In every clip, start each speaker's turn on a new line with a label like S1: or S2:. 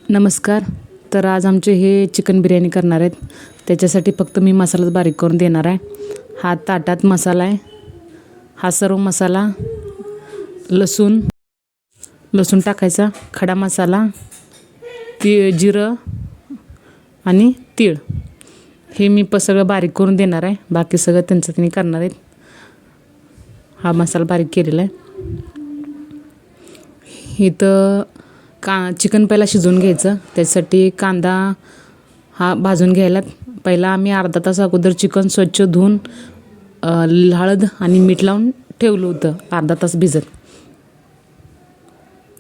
S1: नमस्कार. तर आज आमचे हे चिकन बिर्याणी करणार आहेत. त्याच्यासाठी फक्त मी मसालाच बारीक करून देणार आहे. हा ताटात मसाला आहे. हा सर्व मसाला लसूण टाकायचा, खडा मसाला, जिरं आणि तीळ हे मी सगळं बारीक करून देणार आहे. बाकी सगळं त्यांचं त्यांनी करणार आहेत. हा मसाला बारीक केलेला आहे. इथं चिकन पहिला शिजवून घ्यायचं. त्यासाठी कांदा हा भाजून घ्यायला पहिला आम्ही अर्धा तास अगोदर चिकन स्वच्छ धुवून हळद आणि मीठ लावून ठेवलं होतं अर्धा तास भिजत.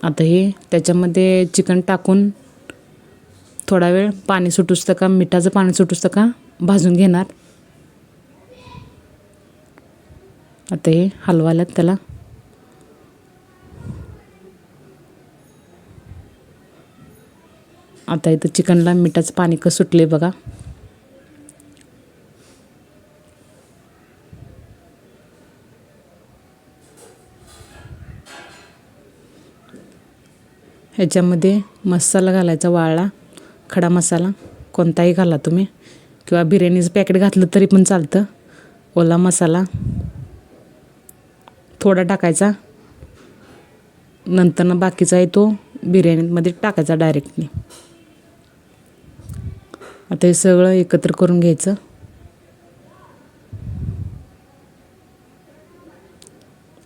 S1: आता हे त्याच्यामध्ये चिकन टाकून थोडा वेळ पाणी सुटूस का मिठाचं पाणी सुटूस का भाजून घेणार. आता हे हलवायला त्याला. आता इथं चिकनला मिठाचं पाणी कसं सुटले बघा. ह्याच्यामध्ये मसाला घालायचा वाळला, खडा मसाला कोणताही घाला तुम्ही, किंवा बिर्याणीचं पॅकेट घातलं तरी पण चालतं. ओला मसाला थोडा टाकायचा, नंतरनं बाकीचा आहे तो बिर्याणीमध्ये टाकायचा डायरेक्टली. आता हे सगळं एकत्र करून घ्यायचं.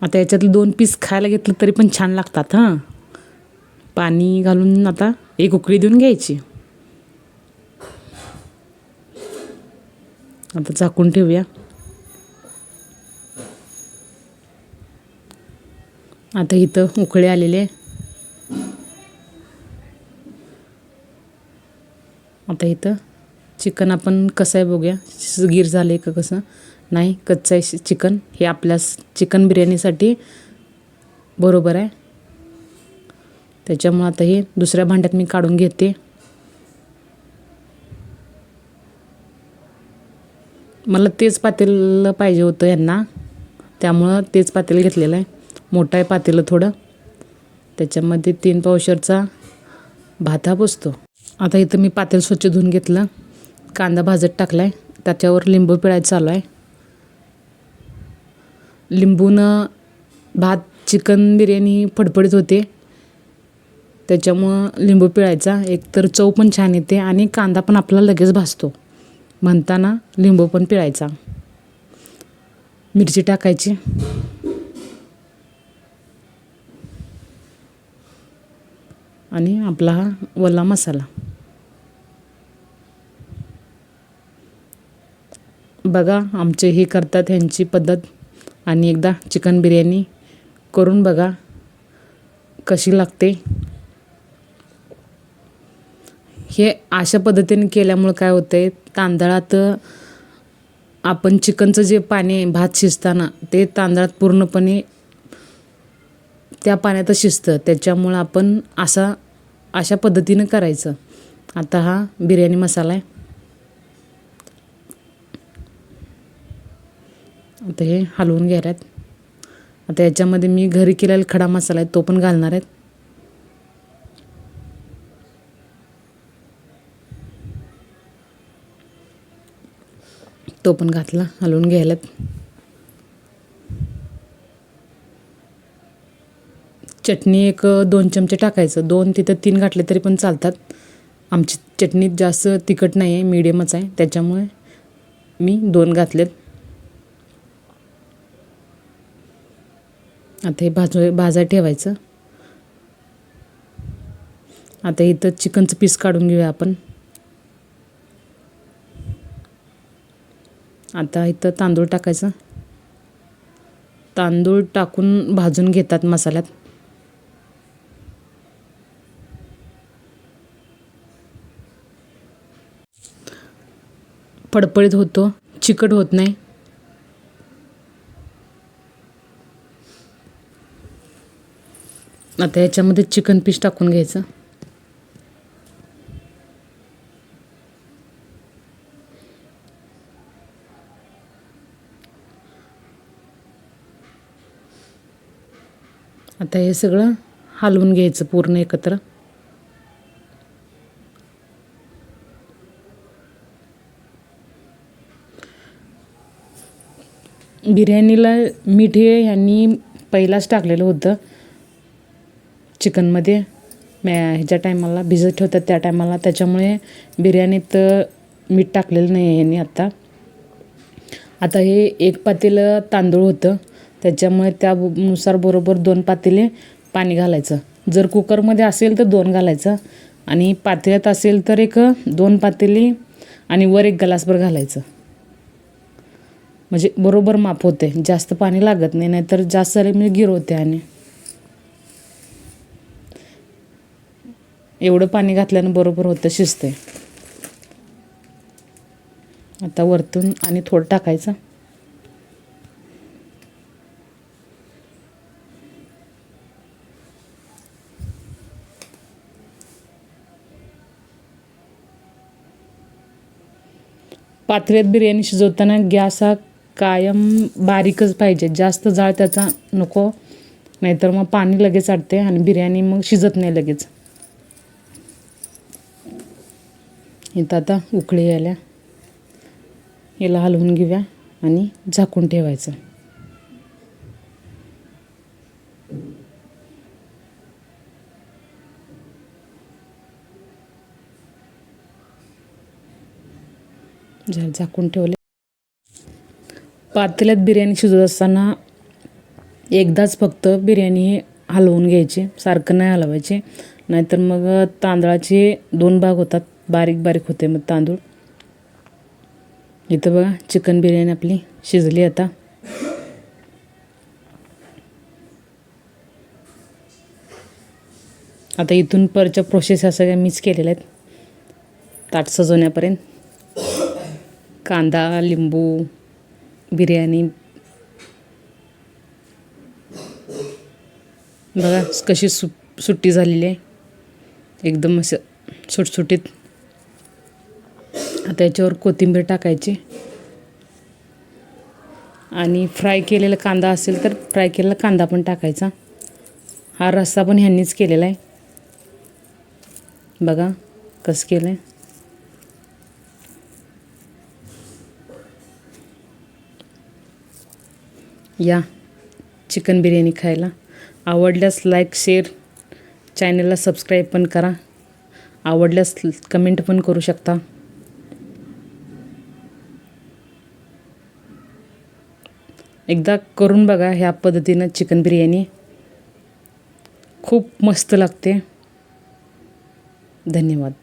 S1: आता याच्यातलं 2 पीस खायला घेतलं तरी पण छान लागतात. पाणी घालून आता एक उकळी देऊन घ्यायची. आता झाकून ठेवूया. आता इथं उकळे आलेले. आता इथं चिकन आपण कसं आहे बघूया, गीर झालं आहे का कसं नाही. कच्चं आहे चिकन. हे आपल्या चिकन बिर्याणीसाठी बरोबर आहे. त्याच्यामुळं आता हे दुसऱ्या भांड्यात मी काढून घेते. मला तेच पातेलं पाहिजे होतं यांना, त्यामुळं तेच पातेलं घेतलेलं आहे. मोठं आहे पातेलं थोडं. त्याच्यामध्ये 3 पावशेरचा भात हा बसतो. आता इथं मी पातेलं स्वच्छ धुवून घेतलं. कांदा भाजत टाकला आहे. त्याच्यावर लिंबू पिळायचं चालू आहे. लिंबूनं भात चिकन बिर्याणी फडफडीत होते. त्याच्यामुळं लिंबू पिळायचा. एकतर चव पण छान येते आणि कांदा पण आपला लगेच भाजतो. म्हणताना लिंबू पण पिळायचा. मिरची टाकायची. आणि आपला हा ओला मसाला. बघा आमचे हे करतात ह्यांची पद्धत. आणि एकदा चिकन बिर्याणी करून बघा कशी लागते. हे अशा पद्धतीने केल्यामुळं काय होतं आहे, तांदळात आपण चिकनचं जे पाणी आहे भात शिजताना ते तांदळात पूर्णपणे त्या पाण्यातच शिजतं. त्याच्यामुळं आपण अशा पद्धतीनं करायचं. आता हा बिर्याणी मसाला आहे. आता हे हलवून घ्यायला. आता याच्यामध्ये मी घरी केलेला खडा मसाला आहे तो पण घालणार आहेत. तो पण घातला, हलवून घ्यायला. चटणी एक 2 चमचे टाकायचं. 2 तिथं 3 घातले तरी पण चालतात. आमची चटणी जास्त तिखट नाही आहे, मीडियमच आहे. त्याच्यामुळे मी 2 घातलेत. आता हे भाजायला ठेवायचं. आता इथं चिकनचं पीस काढून घेऊया आपण. आता इथं तांदूळ टाकायचं. तांदूळ टाकून भाजून घेतात मसाल्यात. फडफडीत होतो, चिकट होत नाही. आता याच्यामध्ये चिकन पीस टाकून घ्यायचं. आता हे सगळं हलवून घ्यायचं पूर्ण एकत्र. बिर्याणीला मीठ हे ह्यांनी पहिलाच टाकलेलं होतं चिकनमध्ये. ह्याच्या टायमाला भिजत ठेवतात त्या टायमाला, त्याच्यामुळे बिर्याणीत मीठ टाकलेलं नाही आहे ह्यांनी आता हे 1 पातेलं तांदूळ होतं, त्याच्यामुळे त्यानुसार बरोबर 2 पातेले पाणी घालायचं. जर कुकरमध्ये असेल तर 2 घालायचं आणि पातेल्यात असेल तर 2 पातेली आणि वर 1 ग्लासभर घालायचं. म्हणजे बरोबर माप होते, जास्त पाणी लागत नाही, नाहीतर जास्त झाले म्हणजे गिर होते. आणि एवढं पाणी घातल्यानं बरोबर होतं, शिजते. आता वरतून आणि थोडं टाकायचं. पातेल्यात बिर्याणी शिजवताना गॅस हा कायम बारीकच पाहिजे, जास्त जाळ त्याचा नको, नाहीतर मग पाणी लगेच आटते आणि बिर्याणी मग शिजत नाही लगेच. इथं आता उकळी यायला, याला हलवून घेऊया आणि झाकून ठेवायचं. झाकून ठेवले. पातेल्यात बिर्याणी शिजत असताना एकदाच फक्त बिर्याणी हलवून घ्यायची, सारखं नाही हलवायचे, नाहीतर मग तांदळाचे 2 भाग होतात, बारीक बारीक होते मग तांदूळ. इथं बघा चिकन बिर्याणी आपली शिजली. आता इथून परच्या प्रोसेस ह्या सगळ्या मीच केलेल्या आहेत. ताट सजवण्यापर्यंत कांदा, लिंबू, बिर्याणी बघा कशी सुट्टी झालेली आहे, एकदम असं सुटसुटीत. आता याच्यावर कोथिंबीर टाकायची आणि फ्राय केलेला कांदा असेल तर फ्राय केलेला कांदा पण टाकायचा. हा रस्सा पण ह्यांनीच केलेला आहे, बघा कसं केलं आहे. या चिकन बिर्याणी खायला. आवडल्यास लाईक, शेअर, चॅनलला सबस्क्राईब पण करा. आवडल्यास कमेंट पण करू शकता. एकदा करून बघा ह्या पद्धतीनं चिकन बिर्याणी, खूप मस्त लागते. धन्यवाद.